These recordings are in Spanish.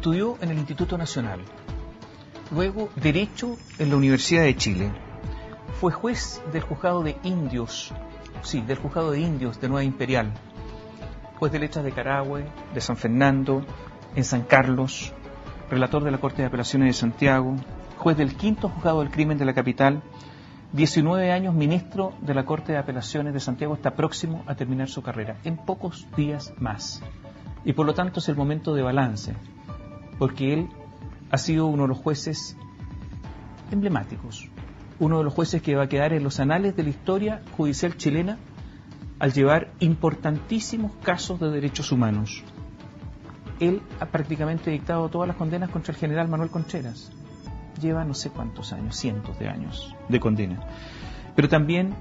Estudió en el Instituto Nacional, luego Derecho en la Universidad de Chile. Fue juez del Juzgado de Indios, del Juzgado de Indios de Nueva Imperial, juez de letras de Carahue, de San Fernando, en San Carlos, relator de la Corte de Apelaciones de Santiago, juez del Quinto Juzgado del Crimen de la capital, 19 años ministro de la Corte de Apelaciones de Santiago, está próximo a terminar su carrera, en pocos días más. Y por lo tanto es el momento de balance, porque él ha sido uno de los jueces emblemáticos, uno de los jueces que va a quedar en los anales de la historia judicial chilena al llevar importantísimos casos de derechos humanos. Él ha prácticamente dictado todas las condenas contra el general Manuel Contreras. Lleva no sé cuántos años, cientos de años de condena. Pero también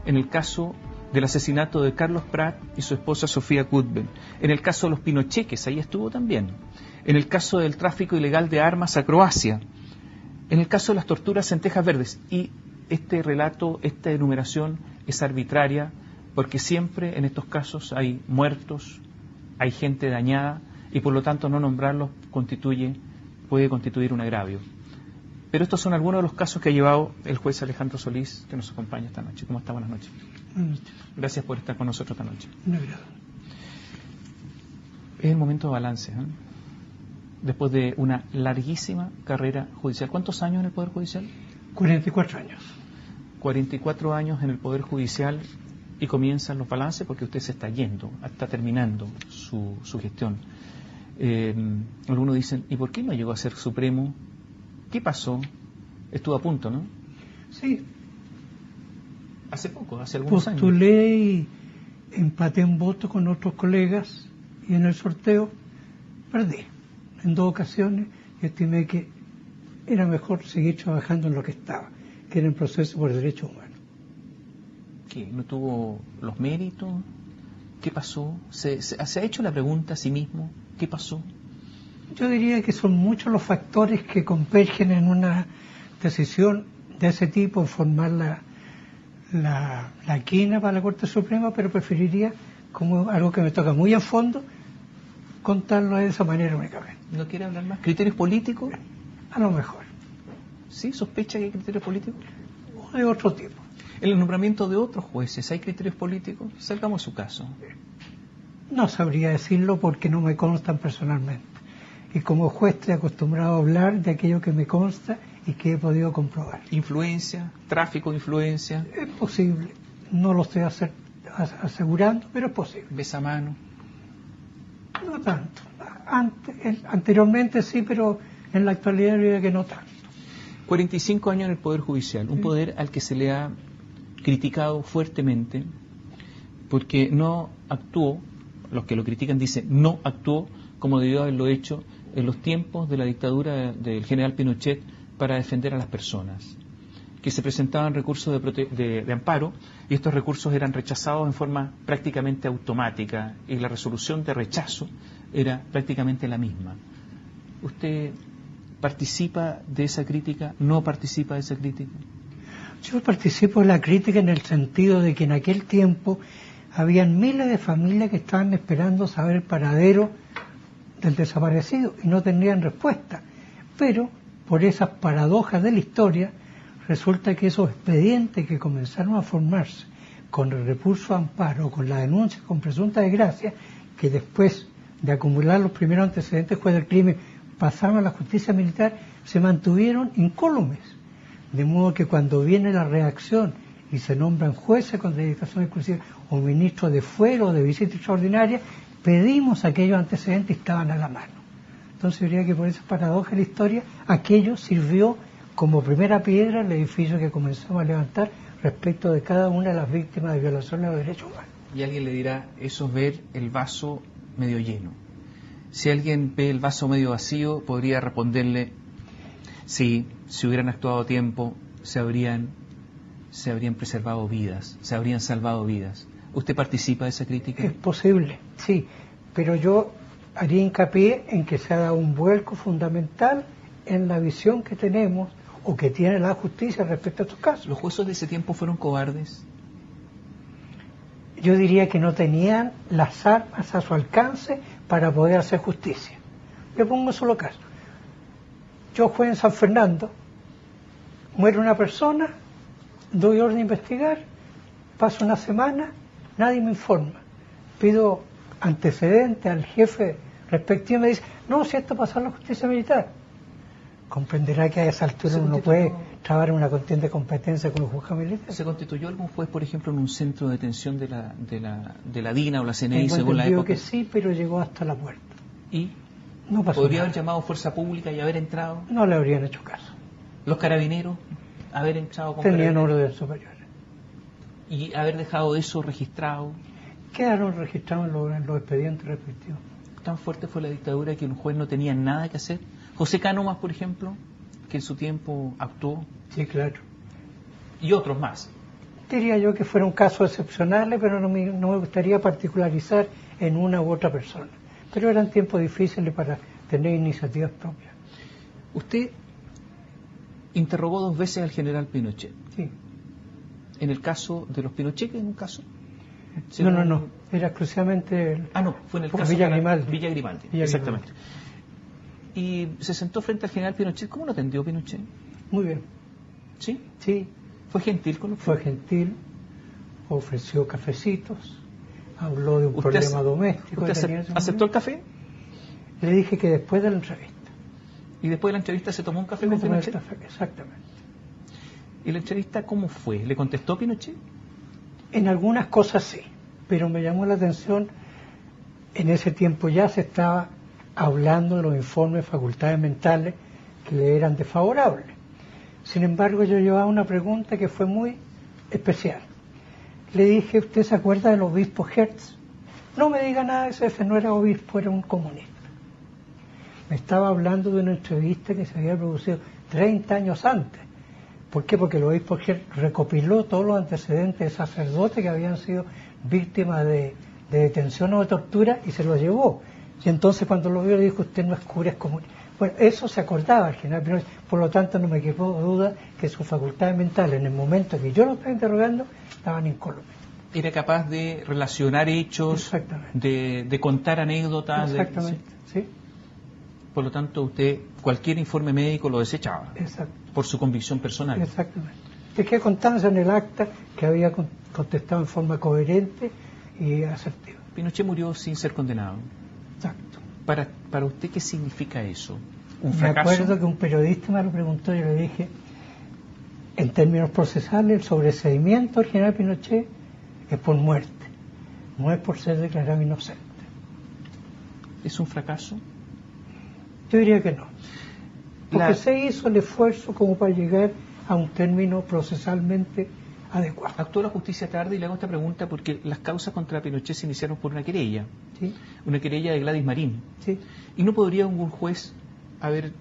en el caso del asesinato de Carlos Prat y su esposa Sofía Cudben, en el caso de los Pinocheques, ahí estuvo también, en el caso del tráfico ilegal de armas a Croacia, en el caso de las torturas en Tejas Verdes. Y este relato, esta enumeración es arbitraria, porque siempre en estos casos hay muertos, hay gente dañada, y por lo tanto no nombrarlos puede constituir un agravio. Pero estos son algunos de los casos que ha llevado el juez Alejandro Solís, que nos acompaña esta noche. ¿Cómo está? Buenas noches. Gracias por estar con nosotros esta noche. Es el momento de balance, ¿eh? Después de una larguísima carrera judicial. ¿Cuántos años en el Poder Judicial? 44 años. 44 años en el Poder Judicial, y comienzan los balances porque usted se está yendo, está terminando su gestión. Algunos dicen, ¿y por qué no llegó a ser Supremo? ¿Qué pasó? Estuvo a punto, ¿no? Sí. Hace poco, hace algunos años. Postulé y empaté en votos con otros colegas, y en el sorteo perdí en 2 ocasiones, y estimé que era mejor seguir trabajando en lo que estaba, que era el proceso por derechos humanos. ¿Qué? ¿No tuvo los méritos? ¿Qué pasó? ¿Se ha hecho la pregunta a sí mismo? ¿Qué pasó? Yo diría que son muchos los factores que convergen en una decisión de ese tipo, en formar la quina para la Corte Suprema, pero preferiría, como algo que me toca muy a fondo, contarlo de esa manera únicamente. ¿No quiere hablar más? ¿Criterios políticos? A lo mejor. ¿Sí? ¿Sospecha que hay criterios políticos? O de otro tipo. En el nombramiento de otros jueces, ¿hay criterios políticos? Salgamos su caso. No sabría decirlo porque no me constan personalmente. Y como juez estoy acostumbrado a hablar de aquello que me consta y que he podido comprobar. ¿Influencia? ¿Tráfico de influencia? Es posible. No lo estoy asegurando, pero es posible. ¿Besa mano? No tanto. Anteriormente sí, pero en la actualidad diría que no tanto. 45 años en el Poder Judicial, un poder al que se le ha criticado fuertemente porque no actuó, los que lo critican dicen, no actuó como debió haberlo hecho en los tiempos de la dictadura del general Pinochet para defender a las personas, que se presentaban recursos de amparo, y estos recursos eran rechazados en forma prácticamente automática, y la resolución de rechazo era prácticamente la misma. ¿Usted participa de esa crítica? ¿No participa de esa crítica? Yo participo de la crítica en el sentido de que en aquel tiempo habían miles de familias que estaban esperando saber el paradero del desaparecido y no tenían respuesta. Pero por esas paradojas de la historia, resulta que esos expedientes que comenzaron a formarse con el recurso de amparo, con la denuncia, con presunta desgracia, que después de acumular los primeros antecedentes juez del crimen pasaron a la justicia militar, se mantuvieron incólumes. De modo que cuando viene la reacción y se nombran jueces con dedicación exclusiva o ministros de fuero o de visita extraordinaria, pedimos aquellos antecedentes y estaban a la mano. Entonces diría que por esa paradoja de la historia, aquello sirvió como primera piedra al edificio que comenzamos a levantar respecto de cada una de las víctimas de violaciones de los derechos humanos. Y alguien le dirá, eso es ver el vaso medio lleno. Si alguien ve el vaso medio vacío, podría responderle, sí, si hubieran actuado a tiempo, se habrían preservado vidas, se habrían salvado vidas. ¿Usted participa de esa crítica? Es posible, sí, pero yo haría hincapié en que se ha dado un vuelco fundamental en la visión que tenemos o que tiene la justicia respecto a estos casos. ¿Los jueces de ese tiempo fueron cobardes? Yo diría que no tenían las armas a su alcance para poder hacer justicia. Le pongo un solo caso. Yo juez en San Fernando, muere una persona, doy orden de investigar, pasa una semana, nadie me informa. Pido antecedentes al jefe respectivo y me dice, no, si esto pasó en la justicia militar. Comprenderá que a esa altura uno no puede trabajar en una contienda de competencia con los juzgados militares. ¿Se constituyó algún juez, por ejemplo, en un centro de detención de la DINA o la CNI Tengo según la época? que sí, pero llegó hasta la puerta. ¿Y no pasó podría nada. haber llamado fuerza pública y haber entrado? No le habrían hecho caso. ¿Los carabineros haber entrado con Tenían carabineros? orden superior. ¿Y haber dejado eso registrado? Quedaron registrados en los expedientes respectivos. ¿Tan fuerte fue la dictadura que un juez no tenía nada que hacer? José Cánomas, por ejemplo, que en su tiempo actuó. Sí, claro. Y otros más. Diría yo que fueron casos excepcionales, pero no me gustaría particularizar en una u otra persona. Pero eran tiempos difíciles para tener iniciativas propias. Usted interrogó 2 veces al general Pinochet. Sí. En el caso de los Pinochet, ¿en un caso? No. Era exclusivamente... no, fue en el caso Villa de Grimaldi. Villa Grimaldi, Villa exactamente. Y se sentó frente al general Pinochet. ¿Cómo lo atendió Pinochet? Muy bien. ¿Sí? Sí. ¿Fue gentil con usted? Fue gentil, ofreció cafecitos, habló de un problema doméstico. ¿Usted aceptó el café? Le dije que después de la entrevista. ¿Y después de la entrevista se tomó un café con Pinochet? Exactamente. ¿Y la entrevista cómo fue? ¿Le contestó Pinochet? En algunas cosas sí, pero me llamó la atención, en ese tiempo ya se estaba hablando de los informes de facultades mentales que le eran desfavorables. Sin embargo, yo llevaba una pregunta que fue muy especial. Le dije, ¿usted se acuerda del obispo Hertz? No me diga nada, ese no era obispo, era un comunista. Me estaba hablando de una entrevista que se había producido 30 años antes. ¿Por qué? Porque el obispo Hertz recopiló todos los antecedentes de sacerdotes que habían sido víctimas de detención o de tortura y se los llevó. Y entonces cuando lo vio le dijo, usted no es cura, es comunista. Bueno, eso se acordaba el general Pinochet, por lo tanto no me quedó duda que sus facultades mentales en el momento que yo lo estaba interrogando estaban incólumes. Era capaz de relacionar hechos, de contar anécdotas. Exactamente, sí. Por lo tanto, usted cualquier informe médico lo desechaba. Exacto. Por su convicción personal. Exactamente. Dejé constancia en el acta que había contestado en forma coherente y asertiva. Pinochet murió sin ser condenado. Exacto. Para usted, ¿qué significa eso? ¿Un Me fracaso? acuerdo que un periodista me lo preguntó y yo le dije, en términos procesales, el sobreseimiento del general Pinochet es por muerte, no es por ser declarado inocente. ¿Es un fracaso? Yo diría que no. Porque se hizo el esfuerzo como para llegar a un término procesalmente adecuado. Actuó la justicia tarde y le hago esta pregunta porque las causas contra Pinochet se iniciaron por una querella. ¿Sí? Una querella de Gladys Marín. ¿Sí? ¿Y no podría un juez haber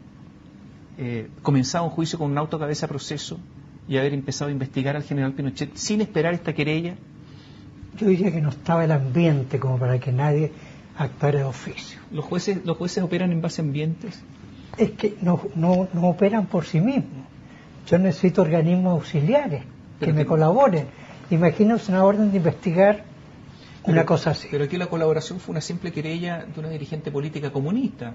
comenzado un juicio con un autocabeza proceso y haber empezado a investigar al general Pinochet sin esperar esta querella? Yo diría que no estaba el ambiente como para que nadie actuara de oficio. ¿Los jueces operan en base a ambientes? Es que no operan por sí mismos. Yo necesito organismos auxiliares que me colaboren. Imagínense una orden de investigar una cosa así. Pero aquí la colaboración fue una simple querella de una dirigente política comunista.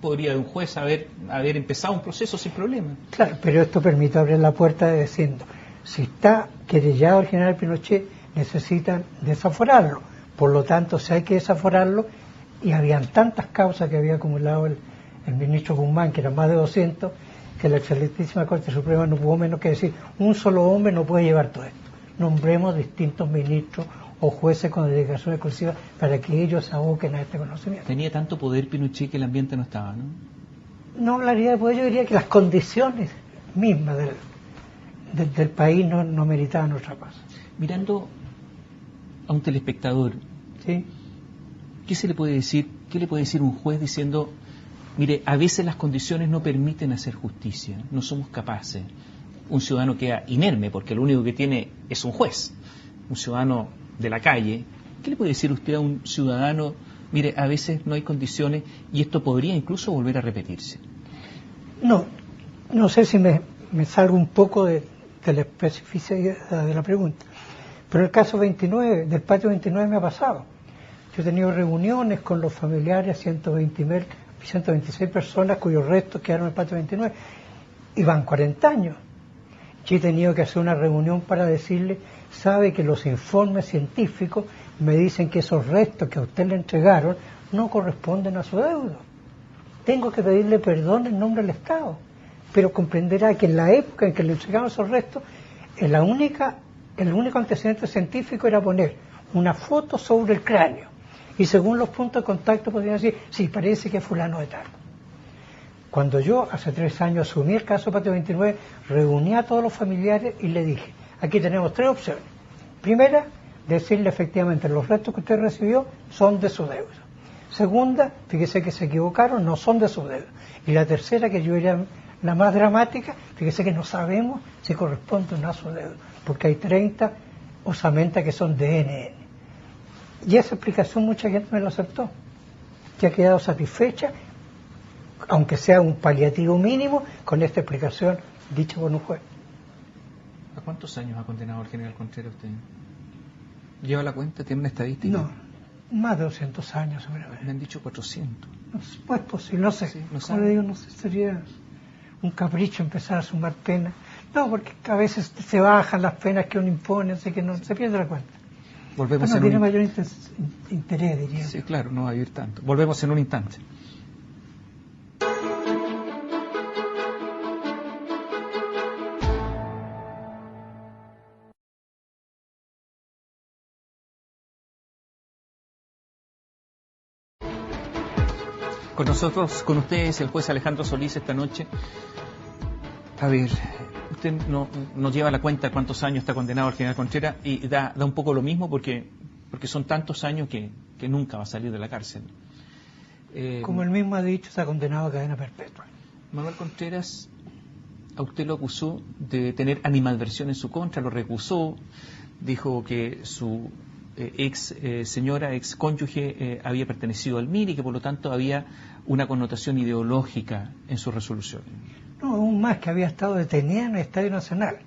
Podría un juez haber empezado un proceso sin problema. Claro, pero esto permite abrir la puerta diciendo, si está querellado el general Pinochet, necesitan desaforarlo. Por lo tanto, si hay que desaforarlo, y habían tantas causas que había acumulado el ministro Guzmán, que eran más de 200, que la excelentísima Corte Suprema no pudo menos que decir, un solo hombre no puede llevar todo esto. Nombremos distintos ministros o jueces con delegación exclusiva para que ellos se aboquen a este conocimiento. Tenía tanto poder Pinochet que el ambiente no estaba, ¿no? No hablaría de poder, yo diría que las condiciones mismas del país no meritaban otra cosa. Mirando a un telespectador, ¿sí? ¿Qué se le puede decir? ¿Qué le puede decir un juez diciendo, mire, a veces las condiciones no permiten hacer justicia, no somos capaces? Un ciudadano queda inerme porque lo único que tiene es un juez, un ciudadano de la calle. ¿Qué le puede decir usted a un ciudadano, mire, a veces no hay condiciones y esto podría incluso volver a repetirse? No sé si me salgo un poco de la especificidad de la pregunta, pero el caso 29, del patio 29 me ha pasado. Yo he tenido reuniones con los familiares, 120 126 personas cuyos restos quedaron en el patio 29. Y van 40 años. Yo he tenido que hacer una reunión para decirle, sabe que los informes científicos me dicen que esos restos que a usted le entregaron no corresponden a su deuda. Tengo que pedirle perdón en nombre del Estado. Pero comprenderá que en la época en que le entregaron esos restos, el único antecedente científico era poner una foto sobre el cráneo. Y según los puntos de contacto podrían decir, sí, parece que es fulano de tal. Cuando yo, hace 3 años, asumí el caso Patio 29, reuní a todos los familiares y le dije, aquí tenemos 3 opciones. Primera, decirle efectivamente, los restos que usted recibió son de su deuda. Segunda, fíjese que se equivocaron, no son de su deuda. Y la tercera, que yo era la más dramática, fíjese que no sabemos si corresponde o no a su deuda, porque hay 30 osamentas que son de NN. Y esa explicación mucha gente me la aceptó, que ha quedado satisfecha, aunque sea un paliativo mínimo, con esta explicación dicha por un juez. ¿A cuántos años ha condenado el general Contreras usted? ¿Lleva la cuenta? ¿Tiene una estadística? No, más de 200 años seguramente. Me han dicho 400. No, pues posible, no sé. Sí, no como le digo, no sé, sería un capricho empezar a sumar penas. No, porque a veces se bajan las penas que uno impone, así que no se pierde la cuenta. Volvemos no tiene mayor interés, diría. Sí, claro, no va a vivir tanto. Volvemos en un instante. Con nosotros, con ustedes, el juez Alejandro Solís esta noche. A ver, usted no lleva la cuenta de cuántos años está condenado el general Contreras y da un poco lo mismo porque son tantos años que nunca va a salir de la cárcel. Como él mismo ha dicho, está condenado a cadena perpetua. Manuel Contreras, a usted lo acusó de tener animadversión en su contra, lo recusó, dijo que su ex cónyuge había pertenecido al MIR y que por lo tanto había una connotación ideológica en su resolución. No, aún más, que había estado detenida en el Estadio Nacional.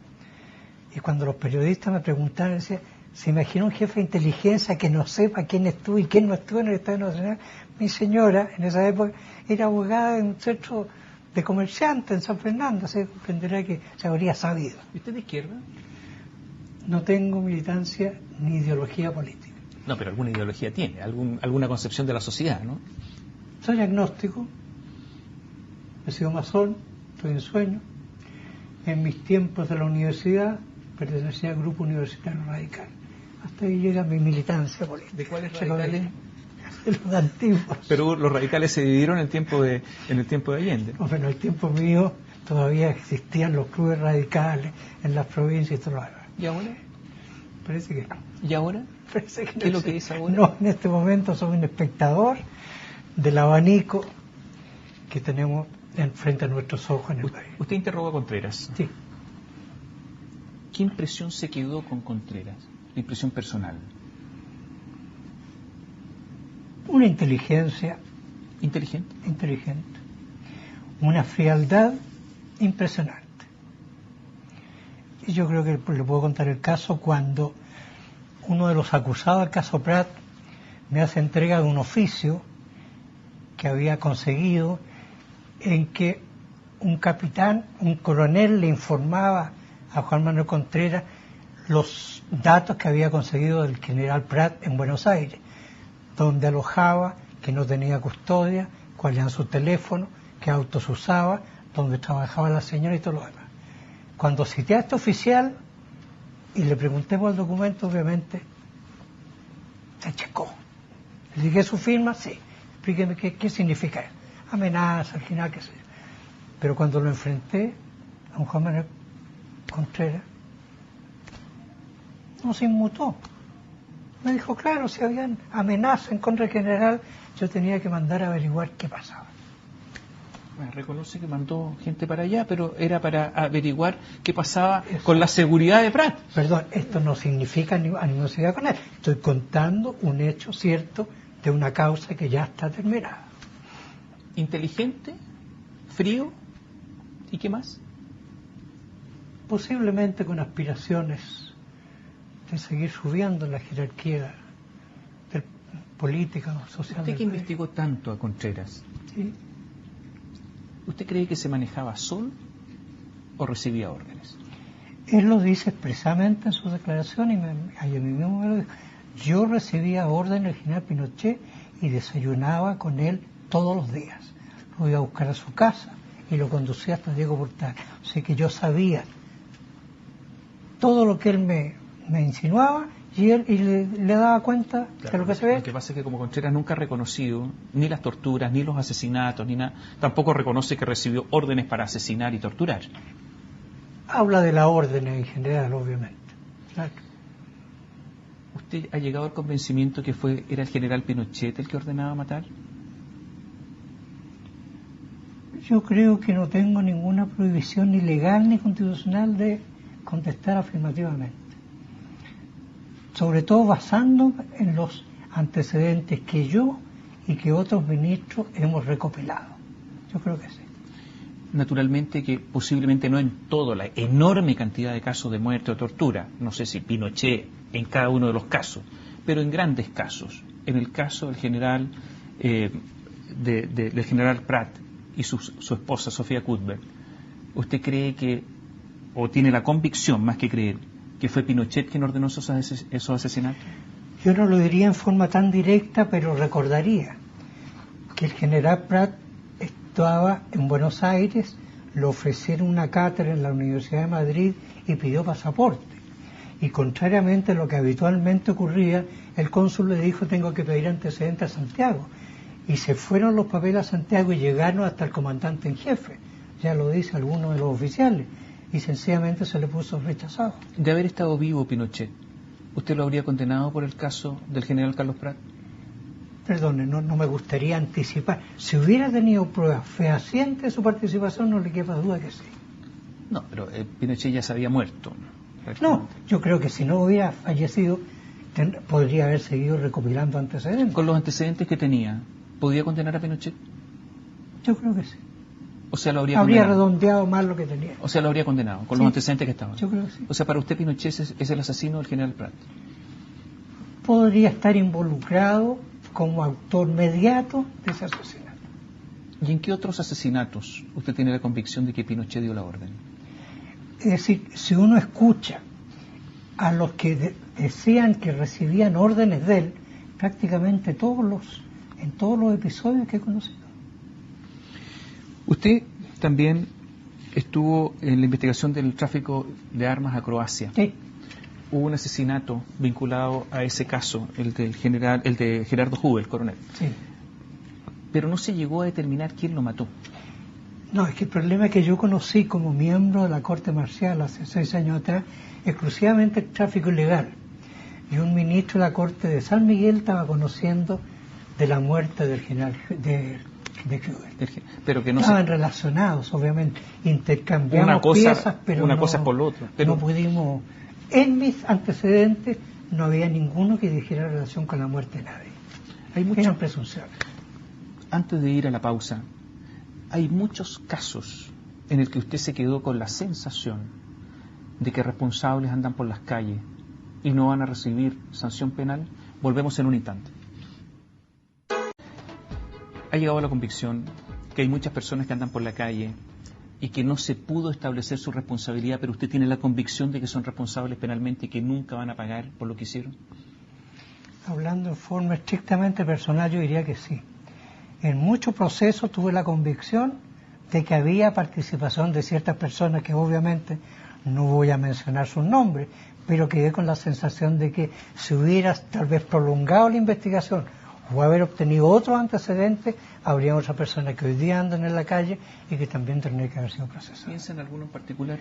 Y cuando los periodistas me preguntaron, decía, ¿se imagina un jefe de inteligencia que no sepa quién estuvo y quién no estuvo en el Estadio Nacional? Mi señora, en esa época, era abogada en un centro de comerciantes en San Fernando, se comprenderá que se habría sabido. ¿Y usted de izquierda? No tengo militancia ni ideología política. No, pero alguna ideología tiene, alguna concepción de la sociedad, ¿no? Soy agnóstico, he sido masón, estoy en sueño. En mis tiempos de la universidad pertenecía al grupo universitario radical. Hasta ahí llega mi militancia política. ¿De cuáles radicales? De los antiguos. Pero los radicales se dividieron en el tiempo de Allende. Bueno, en el tiempo mío todavía existían los clubes radicales en las provincias y todo lo demás. ¿Y ahora? Parece que no. ¿Y ahora? Parece que no. ¿Qué es lo que es ahora? No, en este momento soy un espectador del abanico que tenemos frente a nuestros ojos en el país. Usted interrogó a Contreras. Sí. ¿Qué impresión se quedó con Contreras? La impresión personal. Una inteligencia. ¿Inteligente? Inteligente. Una frialdad impresionante. Y yo creo que le puedo contar el caso cuando uno de los acusados del caso Prat me hace entrega de un oficio que había conseguido en que un capitán, un coronel, le informaba a Juan Manuel Contreras los datos que había conseguido del general Prat en Buenos Aires, donde alojaba, que no tenía custodia, cuál era su teléfono, qué autos usaba, dónde trabajaba la señora y todo lo demás. Cuando cité a este oficial y le pregunté por el documento, obviamente se checó. Le dije su firma, sí. Explíqueme qué significa. Amenaza, al final, qué sé yo. Pero cuando lo enfrenté a un Juan Manuel Contreras, no se inmutó. Me dijo, claro, si habían amenazas en contra del general, yo tenía que mandar a averiguar qué pasaba. Bueno, reconoce que mandó gente para allá, pero era para averiguar qué pasaba con la seguridad de Prat. Perdón, esto no significa animosidad con él. Estoy contando un hecho cierto de una causa que ya está terminada. Inteligente, frío, ¿y qué más? Posiblemente con aspiraciones de seguir subiendo en la jerarquía política o social. Usted que investigó tanto a Contreras, ¿sí? ¿Usted cree que se manejaba solo o recibía órdenes? Él lo dice expresamente en su declaración y ayer mismo me lo dijo. Yo recibía órdenes del general Pinochet y desayunaba con él todos los días. Lo iba a buscar a su casa y lo conducía hasta Diego Portal. O sea que yo sabía todo lo que él me insinuaba y él le daba cuenta de lo que se ve. Lo que pasa es que como Contreras nunca ha reconocido ni las torturas, ni los asesinatos, ni nada, tampoco reconoce que recibió órdenes para asesinar y torturar. Habla de la orden en general, obviamente. Claro. ¿Usted ha llegado al convencimiento que era el general Pinochet el que ordenaba matar? Yo creo que no tengo ninguna prohibición ni legal ni constitucional de contestar afirmativamente. Sobre todo basándome en los antecedentes que yo y que otros ministros hemos recopilado. Yo creo que sí. Naturalmente que posiblemente no en toda la enorme cantidad de casos de muerte o tortura, no sé si Pinochet en cada uno de los casos, pero en grandes casos. En el caso del general del general Prat y su esposa Sofía Cuthbert, ¿usted cree que, o tiene la convicción más que creer, que fue Pinochet quien ordenó esos asesinatos? Yo no lo diría en forma tan directa, pero recordaría que el general Prat estaba en Buenos Aires, le ofrecieron una cátedra en la Universidad de Madrid y pidió pasaporte. Y contrariamente a lo que habitualmente ocurría, el cónsul le dijo: tengo que pedir antecedentes a Santiago. Y se fueron los papeles a Santiago y llegaron hasta el comandante en jefe, ya lo dice alguno de los oficiales, y sencillamente se le puso rechazado. De haber estado vivo Pinochet, ¿usted lo habría condenado por el caso del general Carlos Prat? Perdone, no me gustaría anticipar. Si hubiera tenido pruebas fehacientes de su participación, no le quepa duda que sí. No, pero Pinochet ya se había muerto. No, yo creo que si no hubiera fallecido, podría haber seguido recopilando antecedentes. Con los antecedentes que tenía, ¿podría condenar a Pinochet? Yo creo que sí. O sea, lo habría redondeado más lo que tenía. O sea, lo habría condenado, con los antecedentes que estaban. Yo creo que sí. O sea, para usted Pinochet es el asesino del general Prat. Podría estar involucrado como autor mediato de ese asesinato. ¿Y en qué otros asesinatos usted tiene la convicción de que Pinochet dio la orden? Es decir, si uno escucha a los que decían que recibían órdenes de él, prácticamente en todos los episodios que he conocido. Usted también estuvo en la investigación del tráfico de armas a Croacia. Sí. Hubo un asesinato vinculado a ese caso, el de Gerardo Hube, el coronel. Sí. Pero no se llegó a determinar quién lo mató. No, es que el problema es que yo conocí como miembro de la Corte Marcial hace 6 años atrás exclusivamente el tráfico ilegal. Y un ministro de la Corte de San Miguel estaba conociendo de la muerte del general de Hube. Pero que no estaban relacionados, obviamente. Intercambiamos piezas, pero una cosa por la otra. Pero no pudimos. En mis antecedentes no había ninguno que dijera relación con la muerte de nadie. Eran presunciones. Antes de ir a la pausa, hay muchos casos en el que usted se quedó con la sensación de que responsables andan por las calles y no van a recibir sanción penal. Volvemos en un instante. Ha llegado a la convicción que hay muchas personas que andan por la calle y que no se pudo establecer su responsabilidad, pero usted tiene la convicción de que son responsables penalmente y que nunca van a pagar por lo que hicieron. Hablando en forma estrictamente personal, yo diría que sí. En muchos procesos tuve la convicción de que había participación de ciertas personas que obviamente no voy a mencionar sus nombres, pero quedé con la sensación de que si hubiera tal vez prolongado la investigación o haber obtenido otros antecedentes, habría otras personas que hoy día andan en la calle y que también tendrían que haber sido procesadas. ¿Piensa en alguno en particular?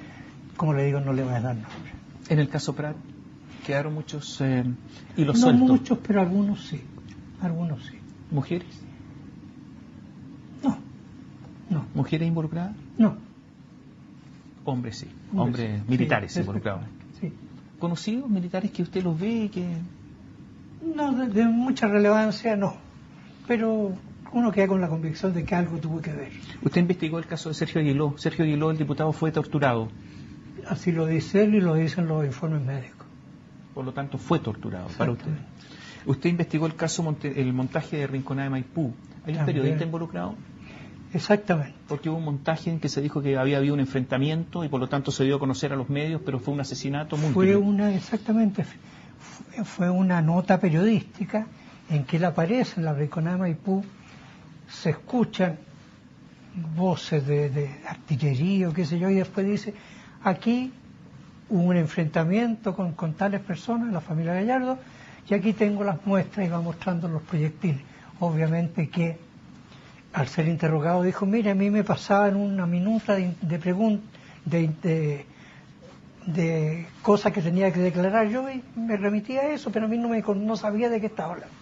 Como le digo, no le voy a dar nombre. En el caso Prat, quedaron muchos hilos no sueltos. No muchos, pero algunos sí. Algunos sí. ¿Mujeres? No. ¿Mujeres involucradas? No. Hombres sí. Hombres militares sí, involucrados. Sí. ¿Conocidos militares que usted los ve y que...? No, de mucha relevancia no. Pero uno queda con la convicción de que algo tuvo que ver. Usted investigó el caso de Sergio Aguiló. Sergio Aguiló, el diputado, fue torturado. Así lo dice él y lo dicen los informes médicos. Por lo tanto, fue torturado para usted. Usted investigó el caso, el montaje de Rinconada de Maipú. ¿Hay un periodista involucrado? Exactamente. Porque hubo un montaje en que se dijo que había habido un enfrentamiento y por lo tanto se dio a conocer a los medios, pero fue un asesinato múltiple. Exactamente, fue una nota periodística en que él aparece en la Briconada de Maipú, se escuchan voces de artillería o qué sé yo, y después dice, aquí hubo un enfrentamiento con tales personas, la familia Gallardo, y aquí tengo las muestras y va mostrando los proyectiles. Obviamente que al ser interrogado dijo, mire, a mí me pasaban una minuta de preguntas, de cosas que tenía que declarar yo y me remitía a eso, pero a mí no sabía de qué estaba hablando.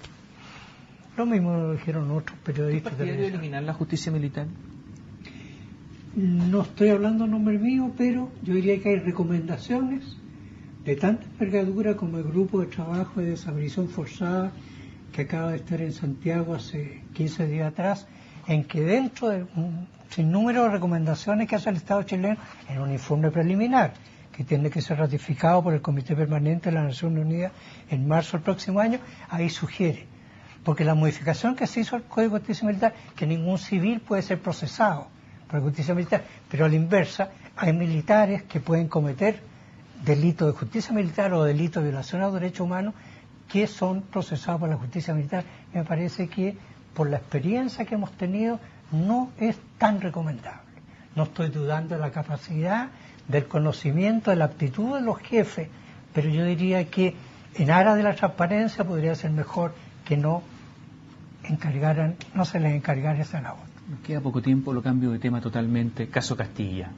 Lo mismo lo dijeron otros periodistas. ¿Es partidario de eliminar la justicia militar? No estoy hablando en nombre mío, pero yo diría que hay recomendaciones de tanta envergadura como el grupo de trabajo de desaparición forzada que acaba de estar en Santiago hace 15 días atrás, en que dentro de un sinnúmero de recomendaciones que hace el Estado chileno en un informe preliminar, que tiene que ser ratificado por el Comité Permanente de las Naciones Unidas en marzo del próximo año, ahí sugiere. Porque la modificación que se hizo al Código de Justicia Militar, que ningún civil puede ser procesado por la justicia militar, pero a la inversa, hay militares que pueden cometer delitos de justicia militar o delitos de violación a los derechos humanos que son procesados por la justicia militar. Y me parece que, por la experiencia que hemos tenido, no es tan recomendable. No estoy dudando de la capacidad, del conocimiento, de la aptitud de los jefes, pero yo diría que en aras de la transparencia podría ser mejor que no se les encargara esa labor. Nos queda poco tiempo, lo cambio de tema totalmente. Caso Castilla.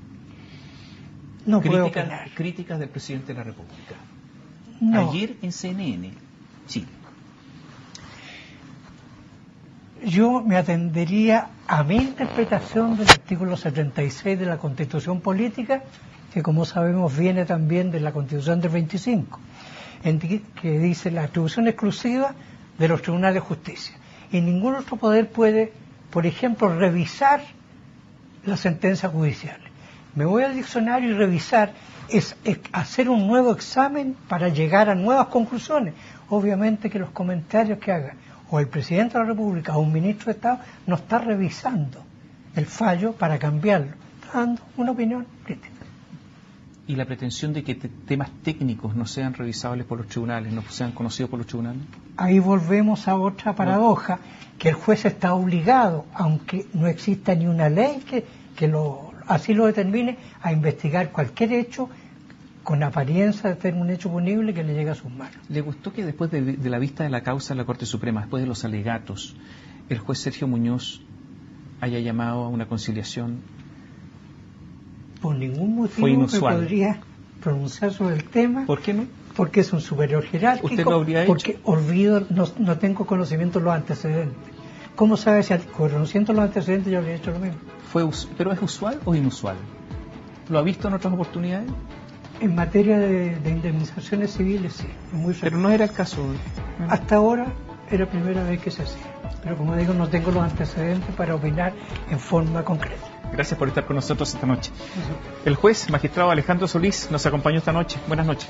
No puedo opinar. Críticas del presidente de la República. No. Ayer en CNN, Chile. Yo me atendería a mi interpretación del artículo 76 de la Constitución Política, que como sabemos viene también de la Constitución del 25, que dice la atribución exclusiva de los tribunales de justicia. Y ningún otro poder puede, por ejemplo, revisar las sentencias judiciales. Me voy al diccionario y revisar es hacer un nuevo examen para llegar a nuevas conclusiones. Obviamente que los comentarios que haga o el presidente de la República o un ministro de Estado no está revisando el fallo para cambiarlo, está dando una opinión crítica. ¿Y la pretensión de que temas técnicos no sean revisables por los tribunales, no sean conocidos por los tribunales? Ahí volvemos a otra paradoja, que el juez está obligado, aunque no exista ni una ley que así lo determine, a investigar cualquier hecho con apariencia de ser un hecho punible que le llegue a sus manos. ¿Le gustó que después de la vista de la causa en la Corte Suprema, después de los alegatos, el juez Sergio Muñoz haya llamado a una conciliación? Por ningún motivo me podría pronunciar sobre el tema. ¿Por qué no? Porque es un superior jerárquico. ¿Usted lo habría hecho? Porque no tengo conocimiento de los antecedentes. ¿Cómo sabe si conociendo los antecedentes yo habría hecho lo mismo? ¿Pero es usual o inusual? ¿Lo ha visto en otras oportunidades? En materia de indemnizaciones civiles, sí. Muy pero no era el caso. Hasta ahora era la primera vez que se hacía. Pero como digo, no tengo los antecedentes para opinar en forma concreta. Gracias por estar con nosotros esta noche. El juez, magistrado Alejandro Solís, nos acompañó esta noche. Buenas noches.